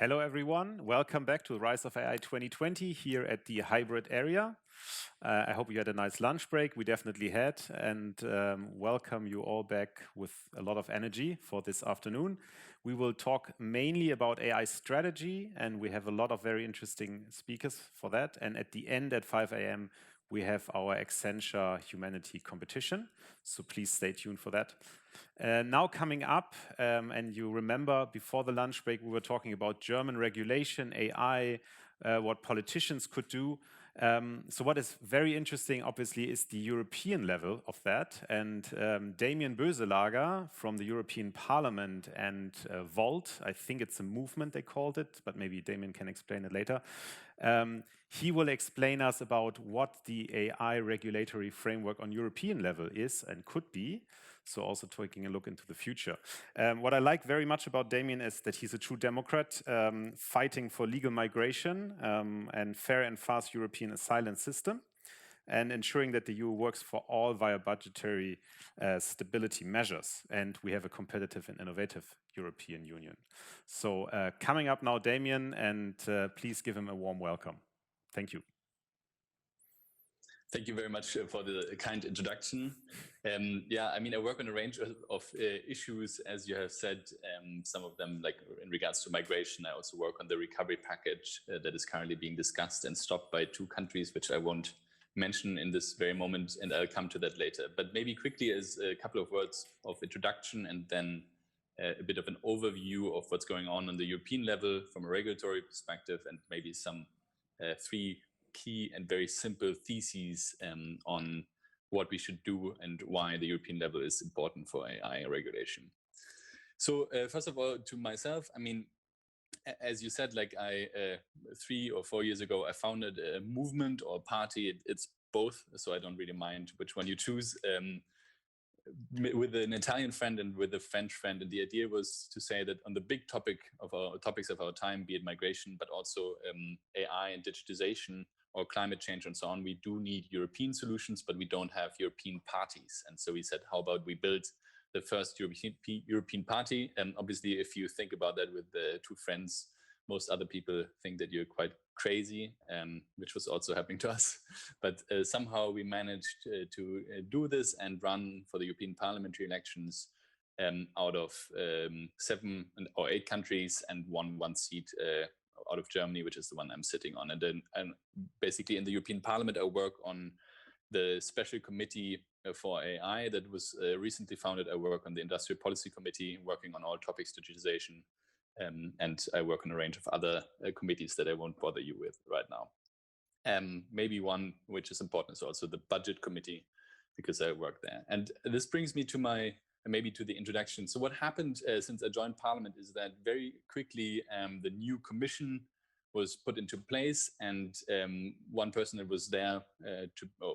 Hello, everyone. Welcome back to the Rise of AI 2020 here at the hybrid area. I hope you had a nice lunch break. We definitely had, and welcome you all back with a lot of energy for this afternoon. We will talk mainly about AI strategy, and we have a lot of very interesting speakers for that. And at the end, at 5 a.m., we have our Accenture Humanity competition. So please stay tuned for that. Now coming up, and you remember before the lunch break, we were talking about German regulation, AI, what politicians could do. So what is very interesting, obviously, is the European level of that. And Damian Boeselager from the European Parliament and Volt, I think it's a movement they called it, but maybe Damian can explain it later. He will explain us about what the AI regulatory framework on European level is and could be. So also taking a look into the future. What I like very much about Damian is that he's a true Democrat, fighting for legal migration and fair and fast European asylum system, and ensuring that the EU works for all via budgetary stability measures. And we have a competitive and innovative European Union. So coming up now, Damian, and please give him a warm welcome. Thank you. Thank you very much for the kind introduction. Yeah, I mean, I work on a range of issues, as you have said, some of them like in regards to migration. I also work on the recovery package that is currently being discussed and stopped by 2 countries, which I won't mention in this very moment, and I'll come to that later. But maybe quickly as a couple of words of introduction and then a bit of an overview of what's going on the European level from a regulatory perspective, and maybe some 3 key and very simple theses on what we should do and why the European level is important for AI regulation. So first of all, to myself, I mean, as you said, like 3 or 4 years ago, I founded a movement or party. It's both, so I don't really mind which one you choose. With an Italian friend and with a French friend, and the idea was to say that on the big topics of our time, be it migration, but also AI and digitization or climate change and so on, we do need European solutions, but we don't have European parties. And so we said, how about we build the first European party? And obviously, if you think about that with the 2 friends, most other people think that you're quite crazy, which was also happening to us. But somehow we managed to do this and run for the European parliamentary elections out of 7 or 8 countries and won 1 seat out of Germany, which is the one I'm sitting on. And then basically in the European Parliament, I work on the special committee for AI that was recently founded. I work on the Industrial Policy Committee, working on all topics digitization. And I work on a range of other committees that I won't bother you with right now. Maybe one which is important is also the Budget Committee, because I work there. And this brings me to the introduction. So what happened since I joined Parliament is that very quickly the new commission was put into place, and one person that was there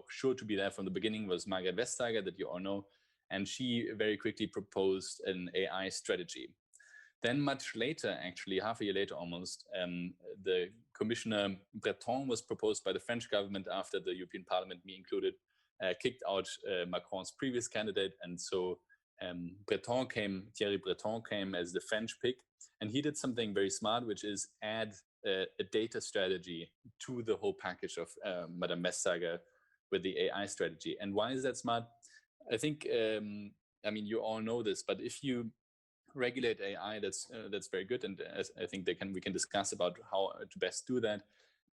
sure to be there from the beginning was Margrethe Vestager, that you all know, and she very quickly proposed an AI strategy. Then much later, actually half a year later almost, the Commissioner Breton was proposed by the French government after the European Parliament, me included, kicked out Macron's previous candidate. And so Thierry Breton came as the French pick, and he did something very smart, which is add a data strategy to the whole package of Madame Vestager with the AI strategy. And why is that smart? I think, I mean, you all know this, but if you regulate AI, that's very good, and I think we can discuss about how to best do that.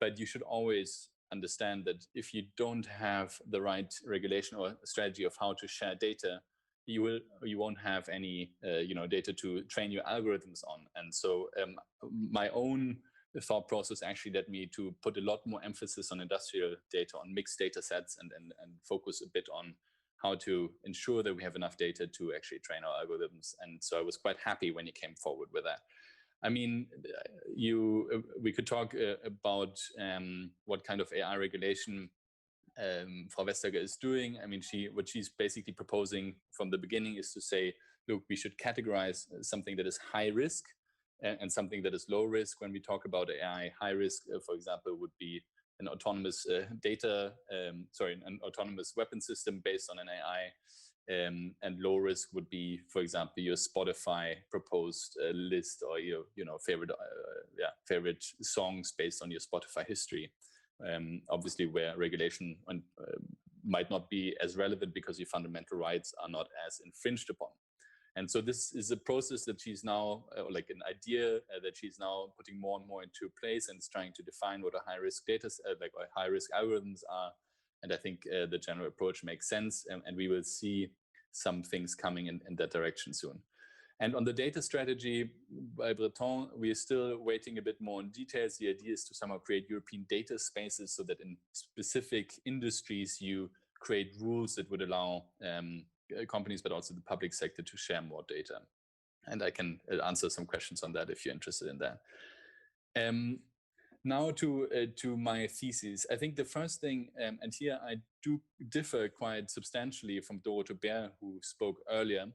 But you should always understand that if you don't have the right regulation or strategy of how to share data, you won't have any data to train your algorithms on. And so my own thought process actually led me to put a lot more emphasis on industrial data, on mixed data sets, and focus a bit on how to ensure that we have enough data to actually train our algorithms. And so I was quite happy when you came forward with that. I mean, we could talk about what kind of AI regulation Frau Vestager is doing. I mean, what she's basically proposing from the beginning is to say, look, we should categorize something that is high risk and something that is low risk. When we talk about AI, high risk, for example, would be an autonomous an autonomous weapon system based on an AI. and low risk would be, for example, your Spotify proposed list, or your favorite songs based on your Spotify history. Obviously, where regulation might not be as relevant because your fundamental rights are not as infringed upon. And so this is a process that she's now, like an idea that she's now putting more and more into place, and is trying to define what a high-risk data, like high-risk algorithms are. And I think the general approach makes sense, and we will see some things coming in that direction soon. And on the data strategy by Breton, we are still waiting a bit more on details. The idea is to somehow create European data spaces so that in specific industries you create rules that would allow companies, but also the public sector, to share more data. And I can answer some questions on that if you're interested in that. Now to my thesis. I think the first thing, and here I do differ quite substantially from Dorothee Bär, who spoke earlier.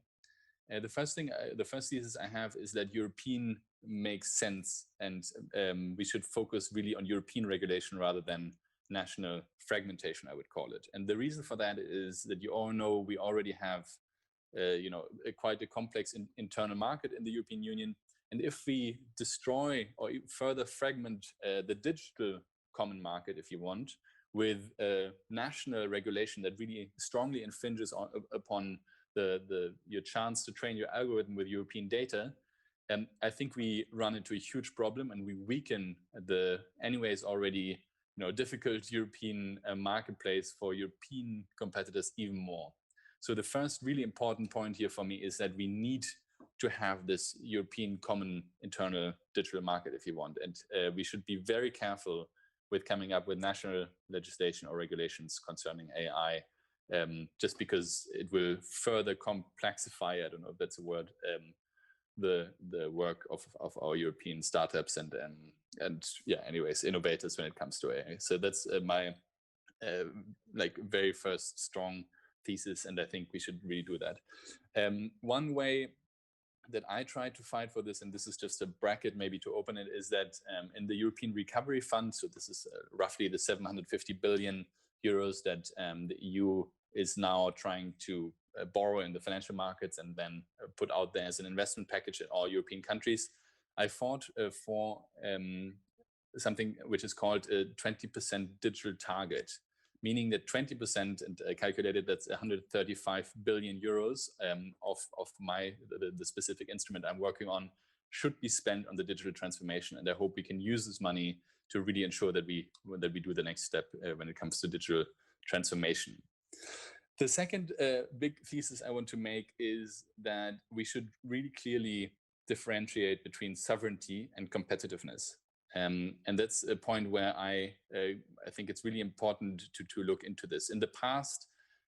The first thesis I have is that European makes sense, and we should focus really on European regulation rather than national fragmentation, I would call it. And the reason for that is that you all know we already have, quite a complex internal market in the European Union. And if we destroy or further fragment the digital common market, if you want, with national regulation that really strongly infringes upon your chance to train your algorithm with European data, I think we run into a huge problem, and we weaken the anyways already difficult European marketplace for European competitors even more. So the first really important point here for me is that we need to have this European common internal digital market, if you want. And we should be very careful with coming up with national legislation or regulations concerning AI, just because it will further complexify, I don't know if that's a word, the work of our European startups and anyways, innovators when it comes to AI. So that's my very first strong thesis, and I think we should really do that. One way that I try to fight for this, and this is just a bracket maybe to open it, is that in the European Recovery Fund, so this is roughly the 750 billion euros that the EU is now trying to borrow in the financial markets and then put out there as an investment package in all European countries. I fought for something which is called a 20% digital target, meaning that 20%, and calculated that's 135 billion euros of the specific instrument I'm working on, should be spent on the digital transformation. And I hope we can use this money to really ensure that we do the next step when it comes to digital transformation. The second big thesis I want to make is that we should really clearly differentiate between sovereignty and competitiveness. And that's a point where I think it's really important to look into this. In the past,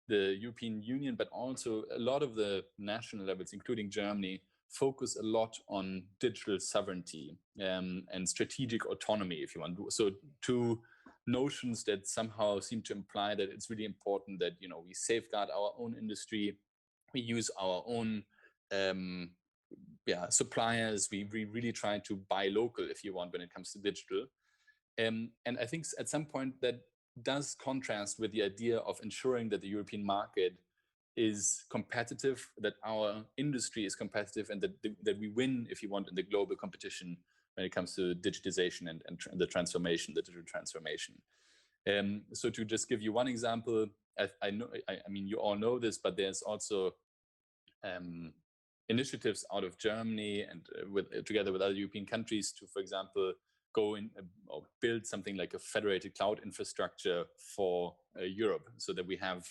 the European Union, but also a lot of the national levels, including Germany, focus a lot on digital sovereignty and strategic autonomy, if you want. So two notions that somehow seem to imply that it's really important that we safeguard our own industry, we use our own suppliers, we really try to buy local, if you want, when it comes to digital. And I think at some point that does contrast with the idea of ensuring that the European market is competitive, that our industry is competitive, and that we win, if you want, in the global competition when it comes to digitization and the digital transformation. So to just give you one example, I mean, you all know this, but there's also initiatives out of Germany and together with other European countries to, for example, go in or build something like a federated cloud infrastructure for Europe, so that we have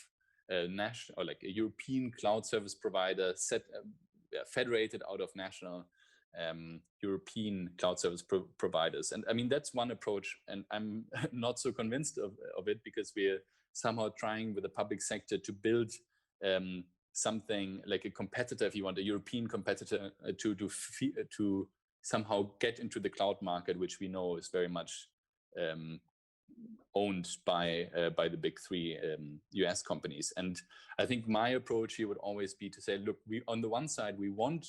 a national or like a European cloud service provider federated out of national European cloud service providers. And I mean, that's one approach, and I'm not so convinced of it, because we're somehow trying with the public sector to build something like a competitor, if you want, a European competitor to somehow get into the cloud market, which we know is very much owned by the big three US companies. And I think my approach here would always be to say, look, on the one side, we want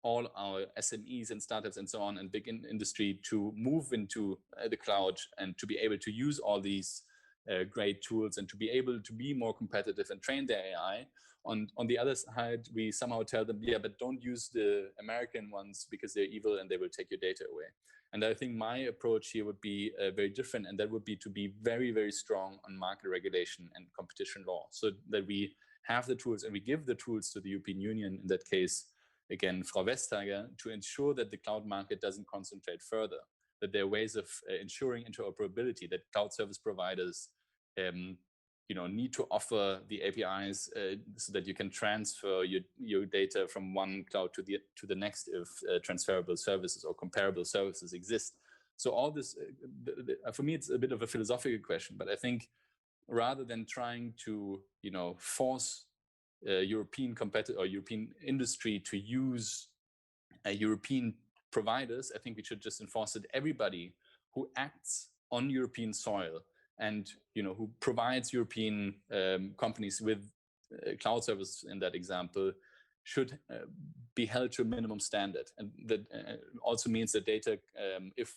all our SMEs and startups and so on and big industry to move into the cloud and to be able to use all these great tools and to be able to be more competitive and train their AI. On the other side, we somehow tell them, yeah, but don't use the American ones because they're evil and they will take your data away. And I think my approach here would be very different, and that would be to be very, very strong on market regulation and competition law, so that we have the tools and we give the tools to the European Union, in that case, again, Frau Vestager, to ensure that the cloud market doesn't concentrate further, that there are ways of ensuring interoperability, that cloud service providers need to offer the APIs so that you can transfer your data from one cloud to the next if transferable services or comparable services exist. So all this, for me, it's a bit of a philosophical question, but I think rather than trying to force European competitor or European industry to use European providers, I think we should just enforce that everybody who acts on European soil and who provides European companies with cloud services, in that example, should be held to a minimum standard. And that also means that data, if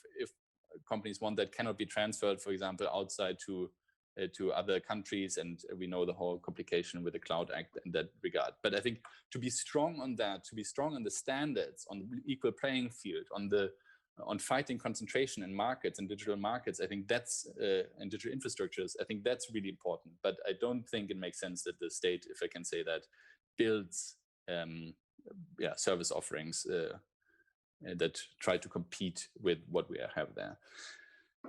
companies want that, cannot be transferred, for example, outside to other countries, and we know the whole complication with the Cloud Act in that regard. But I think to be strong on that, to be strong on the standards, on the equal playing field, on fighting concentration in markets and digital markets, I think that's and digital infrastructures, I think that's really important. But I don't think it makes sense that the state, if I can say that, builds service offerings that try to compete with what we have there.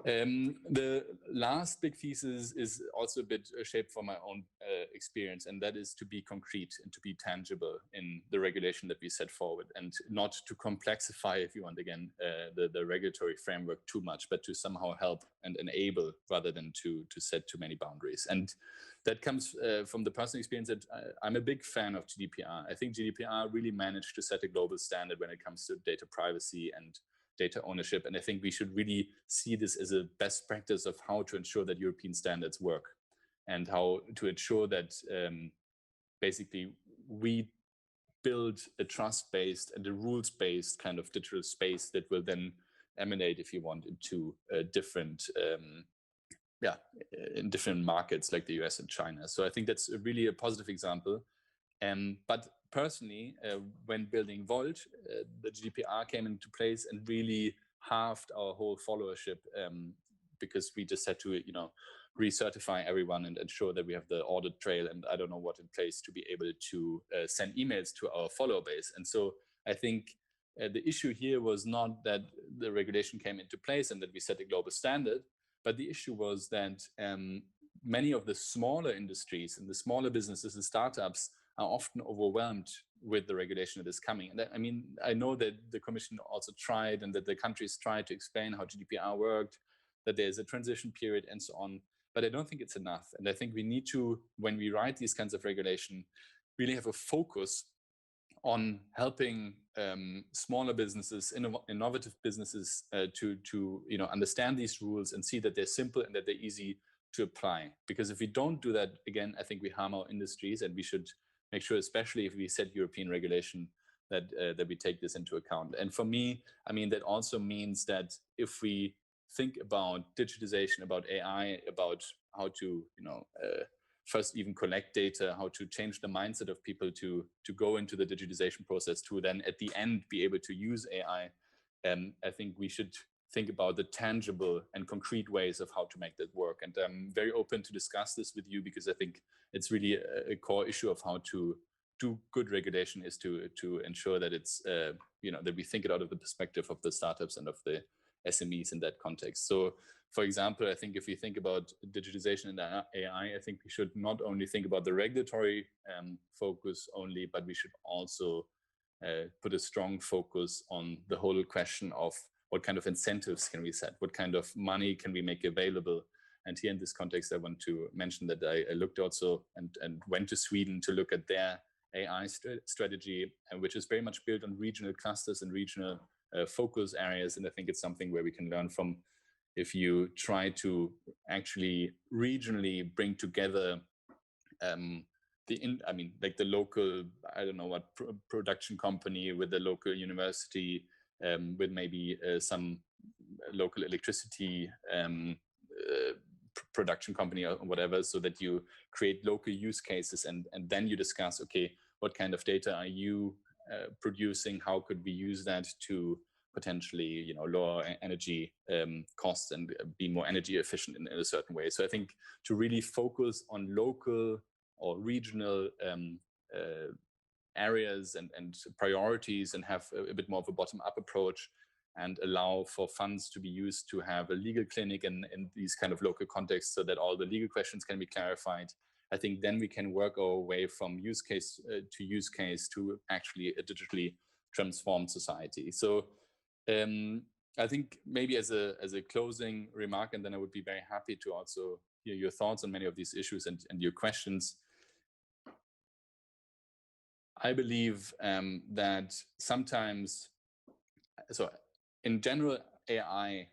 The last big thesis is also a bit shaped from my own experience, and that is to be concrete and to be tangible in the regulation that we set forward, and not to complexify, if you want, again, the regulatory framework too much, but to somehow help and enable rather than to set too many boundaries. And that comes from the personal experience that I'm a big fan of GDPR. I think GDPR really managed to set a global standard when it comes to data privacy and data ownership. And I think we should really see this as a best practice of how to ensure that European standards work, and how to ensure that basically we build a trust-based and a rules-based kind of digital space that will then emanate, if you want, into different in different markets like the US and China. So I think that's really a positive example. But personally, when building Volt, the GDPR came into place and really halved our whole followership, because we just had to, recertify everyone and ensure that we have the audit trail and I don't know what in place to be able to send emails to our follower base. And so I think the issue here was not that the regulation came into place and that we set a global standard, but the issue was that many of the smaller industries and the smaller businesses and startups are often overwhelmed with the regulation that is coming. And I mean, I know that the Commission also tried, and that the countries tried to explain how GDPR worked, that there's a transition period and so on, but I don't think it's enough. And I think we need to, when we write these kinds of regulation, really have a focus on helping smaller businesses, innovative businesses to understand these rules and see that they're simple and that they're easy to apply. Because if we don't do that, again, I think we harm our industries, and we should make sure, especially if we set European regulation, that we take this into account. And for me, I mean, that also means that if we think about digitization, about AI, about how to, first even collect data, how to change the mindset of people to go into the digitization process, to then at the end be able to use AI, I think we should think about the tangible and concrete ways of how to make that work. And I'm very open to discuss this with you, because I think it's really a core issue of how to do good regulation, is to ensure that it's, that we think it out of the perspective of the startups and of the SMEs in that context. So, for example, I think if we think about digitization and AI, I think we should not only think about the regulatory focus only, but we should also put a strong focus on the whole question of what kind of incentives can we set, what kind of money can we make available. And here in this context, I want to mention that I looked also and went to Sweden to look at their AI strategy, which is very much built on regional clusters and regional focus areas. And I think it's something where we can learn from, if you try to actually regionally bring together the local, I don't know what, production company with the local university, with maybe some local electricity production company or whatever, so that you create local use cases, and then you discuss, okay, what kind of data are you producing? How could we use that to potentially, lower energy costs and be more energy efficient in a certain way? So I think to really focus on local or regional areas and priorities, and have a bit more of a bottom-up approach, and allow for funds to be used to have a legal clinic in these kind of local contexts, so that all the legal questions can be clarified. I think then we can work our way from use case to actually a digitally transformed society. So I think maybe as a closing remark, and then I would be very happy to also hear your thoughts on many of these issues and your questions. I believe that sometimes, so in general, AI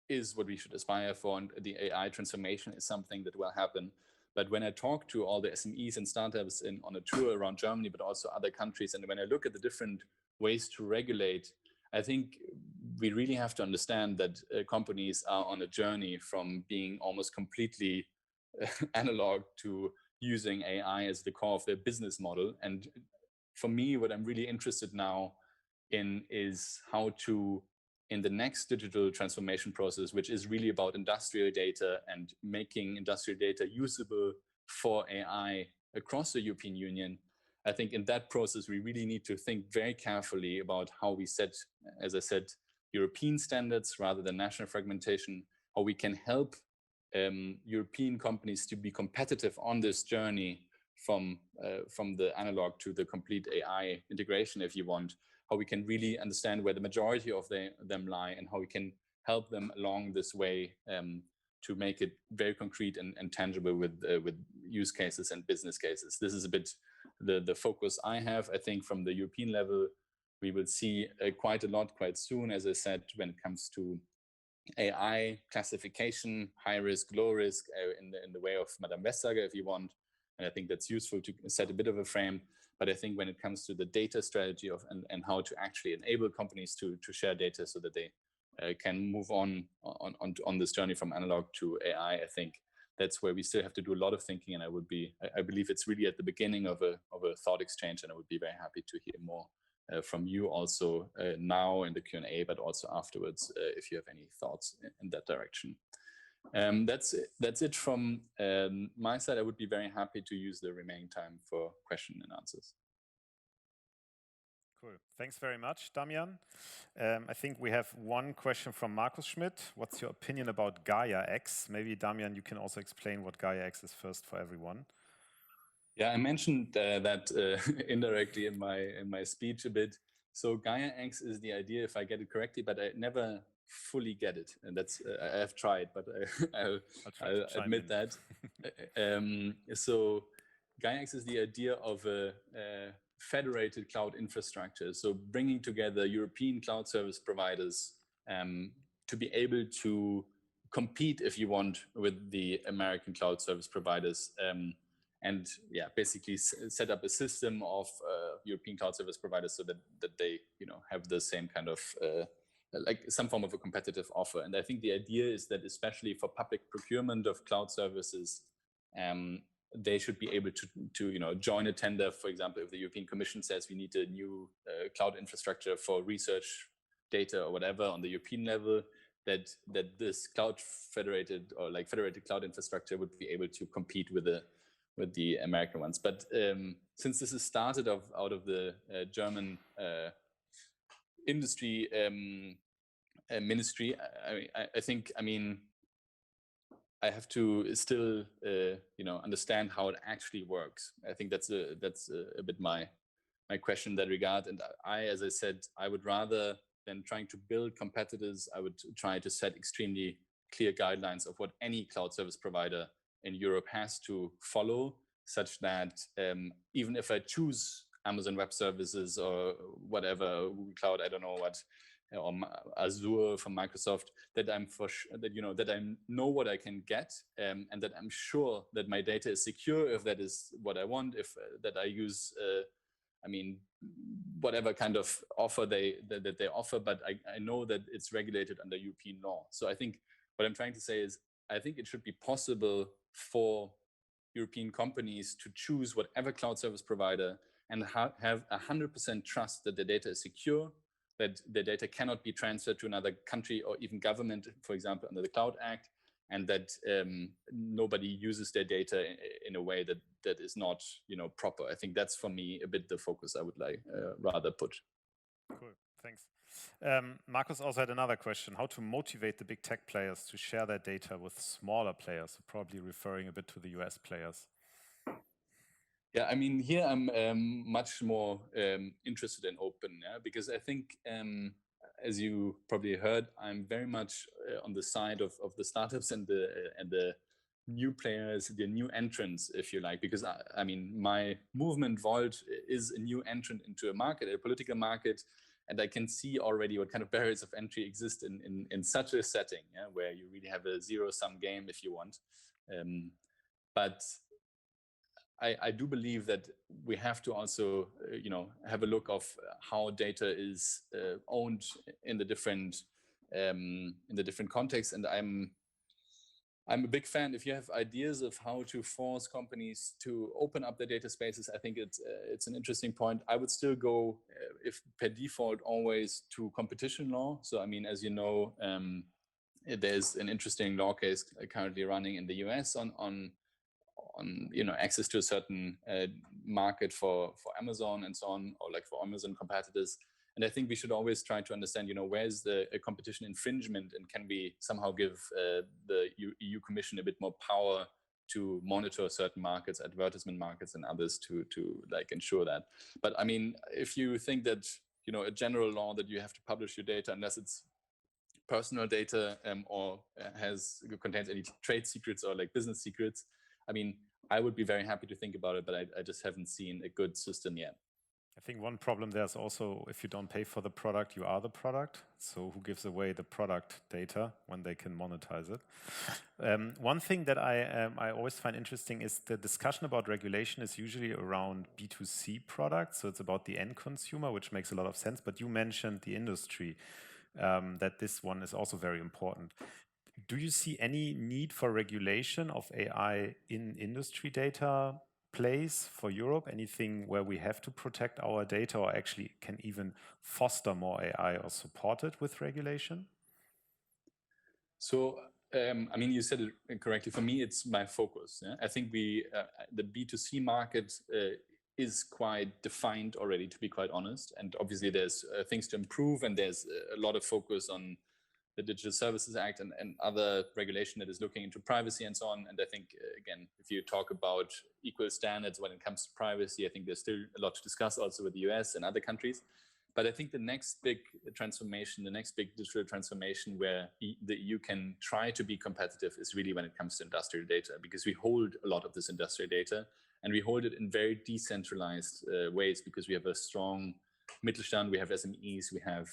is what we should aspire for, and the AI transformation is something that will happen. But when I talk to all the SMEs and startups on a tour around Germany, but also other countries, and when I look at the different ways to regulate, I think we really have to understand that companies are on a journey from being almost completely analog to using AI as the core of their business model. And for me, what I'm really interested now in is how to, in the next digital transformation process, which is really about industrial data and making industrial data usable for AI across the European Union, I think in that process, we really need to think very carefully about how we set, as I said, European standards rather than national fragmentation, how we can help European companies to be competitive on this journey from the analog to the complete AI integration, if you want, how we can really understand where the majority of them lie, and how we can help them along this way to make it very concrete and tangible with use cases and business cases. This is a bit the focus I have. I think from the European level, we will see quite a lot quite soon, as I said, when it comes to AI classification, high risk, low risk, in the way of Madame Boeselager, if you want. And I think that's useful to set a bit of a frame. But I think when it comes to the data strategy and how to actually enable companies to share data so that they can move on this journey from analog to AI, I think that's where we still have to do a lot of thinking. And I believe it's really at the beginning of a thought exchange, and I would be very happy to hear more from you also now in the Q&A, but also afterwards, if you have any thoughts in that direction. That's it from my side. I would be very happy to use the remaining time for question and answers. Cool. Thanks very much, Damian. I think we have one question from Markus Schmidt. What's your opinion about GAIAX? Maybe, Damian, you can also explain what GAIAX is first for everyone. Yeah, I mentioned that indirectly in my speech a bit. So GAIAX is the idea, if I get it correctly, but I never fully get it, and that's I have tried, but I'll admit that. So GAIAX is the idea of a federated cloud infrastructure, so bringing together European cloud service providers to be able to compete, if you want, with the American cloud service providers, and yeah, basically set up a system of European cloud service providers so that they have the same kind of like some form of a competitive offer. And I think the idea is that, especially for public procurement of cloud services, they should be able to join a tender. For example, if the European Commission says we need a new cloud infrastructure for research data or whatever on the European level, that this cloud federated cloud infrastructure would be able to compete with the American ones. But since this is started out of the German industry ministry, I think I have to still understand how it actually works. I think that's a bit my question in that regard. And as I said, I would rather than trying to build competitors, I would try to set extremely clear guidelines of what any cloud service provider in Europe has to follow, such that even if I choose Amazon Web Services or whatever, Google Cloud, I don't know what, or Azure from Microsoft, that I'm that I know what I can get, and that I'm sure that my data is secure if that is what I want, if that I use whatever kind of offer that they offer, but I know that it's regulated under European law. So I think what I'm trying to say is I think it should be possible for European companies to choose whatever cloud service provider and have 100% trust that the data is secure, that the data cannot be transferred to another country or even government, for example, under the Cloud Act, and that nobody uses their data in a way that is not, proper. I think that's, for me, a bit the focus I would like rather put. Cool, thanks. Markus also had another question: how to motivate the big tech players to share their data with smaller players, probably referring a bit to the US players. Yeah, I mean, here I'm much more interested and open, because I think, as you probably heard, I'm very much on the side of the startups and the new players, the new entrants, if you like, because I mean, my movement, Volt, is a new entrant into a market, a political market, and I can see already what kind of barriers of entry exist in such a setting, where you really have a zero-sum game, if you want. But I do believe that we have to also, have a look of how data is owned in the different contexts. And I'm a big fan. If you have ideas of how to force companies to open up their data spaces, I think it's an interesting point. I would still go, if per default, always to competition law. So I mean, as you know, there's an interesting law case currently running in the US on access to a certain market for Amazon and so on, or like for Amazon competitors. And I think we should always try to understand, where's the competition infringement, and can we somehow give the EU Commission a bit more power to monitor certain markets, advertisement markets and others, to like ensure that. But I mean, if you think that, a general law that you have to publish your data unless it's personal data or contains any trade secrets or like business secrets, I mean, I would be very happy to think about it, but I just haven't seen a good system yet. I think one problem there is also, if you don't pay for the product, you are the product. So who gives away the product data when they can monetize it? One thing that I always find interesting is the discussion about regulation is usually around B2C products. So it's about the end consumer, which makes a lot of sense. But you mentioned the industry, that this one is also very important. Do you see any need for regulation of AI in industry data place for Europe? Anything where we have to protect our data, or actually can even foster more AI or support it with regulation? So, I mean, you said it correctly. For me, it's my focus. I think the B2C market is quite defined already, to be quite honest. And obviously there's things to improve, and there's a lot of focus on the Digital Services Act and other regulation that is looking into privacy and so on. And I think, again, if you talk about equal standards when it comes to privacy, I think there's still a lot to discuss also with the US and other countries. But I think the next big transformation, the next big digital transformation where the EU can try to be competitive is really when it comes to industrial data, because we hold a lot of this industrial data, and we hold it in very decentralized ways, because we have a strong Mittelstand, we have SMEs, we have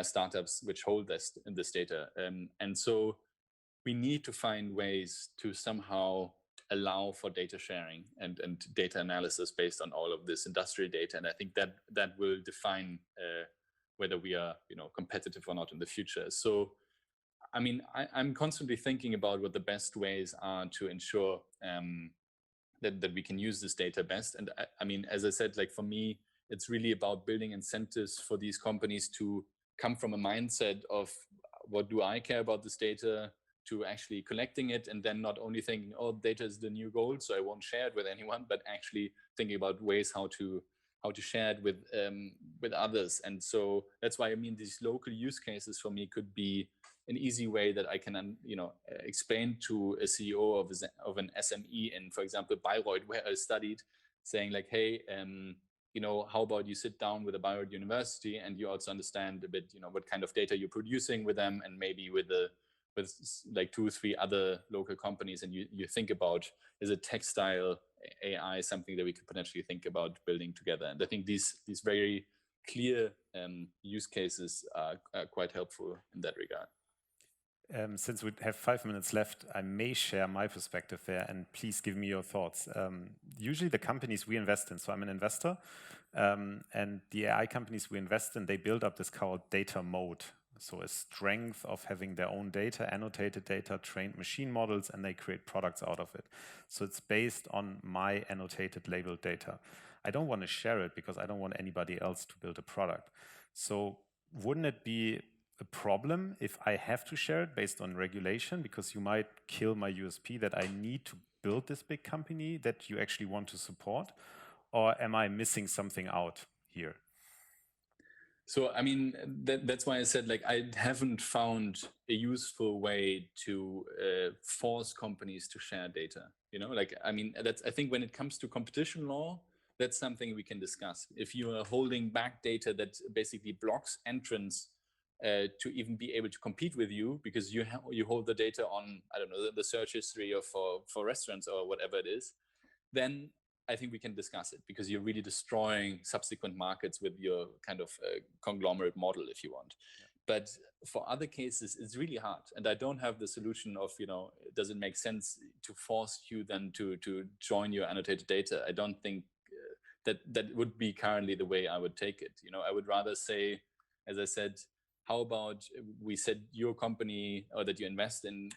startups which hold this data. And so we need to find ways to somehow allow for data sharing and data analysis based on all of this industrial data. And I think that will define whether we are competitive or not in the future. So, I mean, I'm constantly thinking about what the best ways are to ensure that we can use this data best. And I mean, as I said, like for me, it's really about building incentives for these companies to come from a mindset of what do I care about this data, to actually collecting it, and then not only thinking, oh, data is the new gold, so I won't share it with anyone, but actually thinking about ways how to share it with others. And so that's why, I mean, these local use cases for me could be an easy way that I can explain to a CEO of an SME in, for example, Bayreuth, where I studied, saying like, hey, how about you sit down with a Bayreuth University and you also understand a bit, what kind of data you're producing with them, and maybe with like 2 or 3 other local companies, and you think about, is a textile AI something that we could potentially think about building together? And I think these very clear use cases are quite helpful in that regard. Since we have 5 minutes left, I may share my perspective there, and please give me your thoughts. Usually the companies we invest in, so I'm an investor, and the AI companies we invest in, they build up this called data moat. so a strength of having their own data, annotated data, trained machine models, and they create products out of it. So it's based on my annotated labeled data. I don't want to share it because I don't want anybody else to build a product. So wouldn't it be a problem if I have to share it based on regulation, because you might kill my USP that I need to build this big company that you actually want to support? Or am I missing something out here? So, I mean, that's why I said, like, I haven't found a useful way to force companies to share data. You know, like, I mean, I think when it comes to competition law, that's something we can discuss. If you are holding back data that basically blocks entrance to even be able to compete with you, because you hold the data on, I don't know, the search history or for restaurants or whatever it is, then I think we can discuss it, because you're really destroying subsequent markets with your kind of conglomerate model, if you want. Yeah. But for other cases, it's really hard. And I don't have the solution of, you know, does it make sense to force you then to join your annotated data? I don't think that would be currently the way I would take it. You know, I would rather say, as I said, how about we set your company, or that you invest in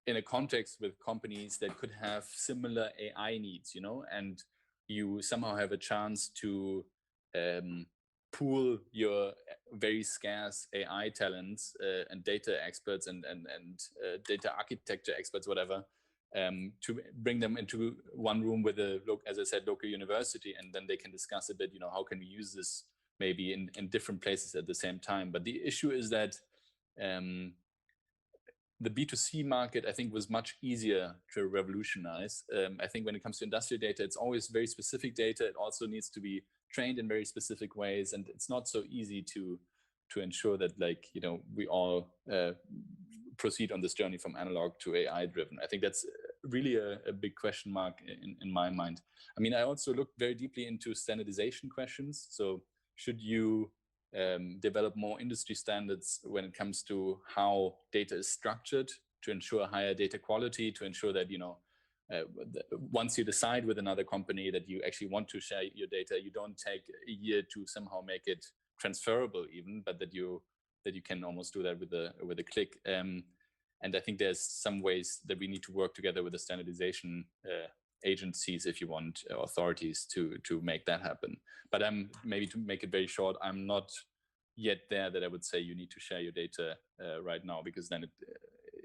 a context with companies that could have similar AI needs, you know, and you somehow have a chance to pool your very scarce AI talents and data experts and data architecture experts, whatever, to bring them into one room with as I said, local university, and then they can discuss a bit, you know, how can we use this maybe in different places at the same time. But the issue is that the B2C market, I think, was much easier to revolutionize. I think when it comes to industrial data, it's always very specific data. It also needs to be trained in very specific ways, and it's not so easy to ensure that, like, you know, we all proceed on this journey from analog to AI driven. I think that's really a big question mark in my mind. I mean, I also looked very deeply into standardization questions. So should you develop more industry standards when it comes to how data is structured to ensure higher data quality, to ensure that, you know, once you decide with another company that you actually want to share your data, you don't take a year to somehow make it transferable even, but that you can almost do that with a click. And I think there's some ways that we need to work together with the standardization agencies, if you want, authorities, to make that happen. But maybe to make it very short, I'm not yet there that I would say you need to share your data right now, because then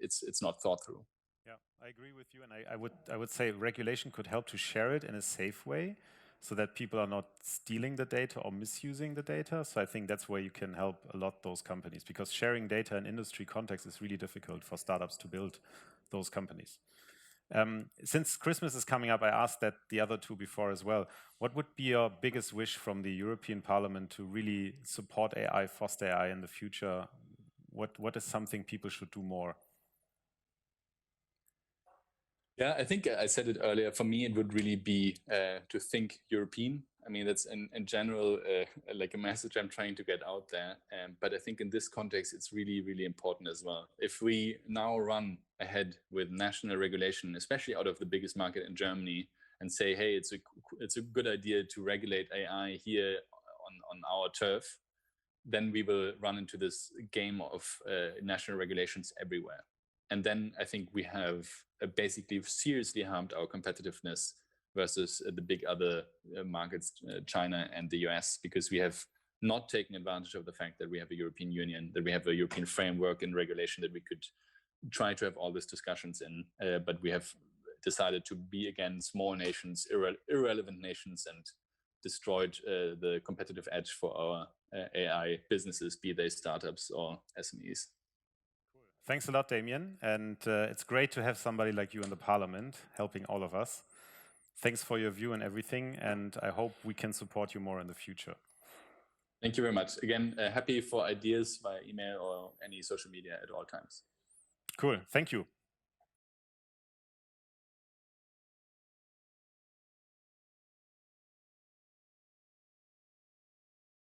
it's not thought through. Yeah, I agree with you, and I would say regulation could help to share it in a safe way, so that people are not stealing the data or misusing the data. So I think that's where you can help a lot those companies, because sharing data in industry context is really difficult for startups to build those companies. Since Christmas is coming up, I asked that the other two before as well. What would be your biggest wish from the European Parliament to really support AI, foster AI in the future? What is something people should do more? Yeah, I think I said it earlier. For me, it would really be to think European. I mean, that's in general like a message I'm trying to get out there. But I think in this context, it's really, really important as well. If we now run ahead with national regulation, especially out of the biggest market in Germany, and say, hey, it's a good idea to regulate AI here on our turf, then we will run into this game of national regulations everywhere. And then I think we have basically seriously harmed our competitiveness versus the big other markets, China and the US, because we have not taken advantage of the fact that we have a European Union, that we have a European framework and regulation that we could try to have all these discussions in. But we have decided to be, again, small nations, irrelevant nations, and destroyed the competitive edge for our AI businesses, be they startups or SMEs. Thanks a lot, Damian. And it's great to have somebody like you in the Parliament helping all of us. Thanks for your view and everything. And I hope we can support you more in the future. Thank you very much. Again, happy for ideas via email or any social media at all times. Cool. Thank you.